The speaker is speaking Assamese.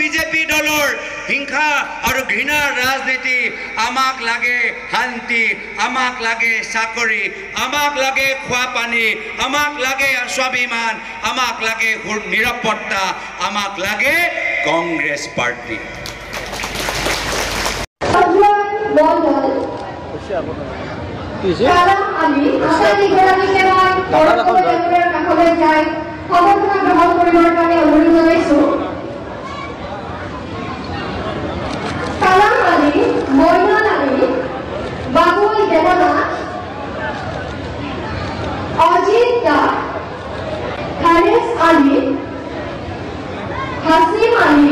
বিজেপি দলৰ হিংসা আৰু ঘৃণাৰ ৰাজনীতি আমাক লাগে শান্তি আমাক লাগে চাকৰি আমাক লাগে খোৱা পানী আমাক লাগে স্বাভিমান আমাক লাগে নিৰাপত্তা আমাক লাগে কংগ্ৰেছ পাৰ্টি কালাম আলী আশাই গৰাকী সেৱাই পৰৱৰ্তীৰ কাষলৈ যায় সমৰ্থন গ্ৰহণ কৰিবৰ কাৰণে অনুৰোধ জনাইছোঁ কালাম আলী মইনাল আলী বাবুল দেৱনাথ অজিত দাস হাৰিছ আলী হাছিম আলী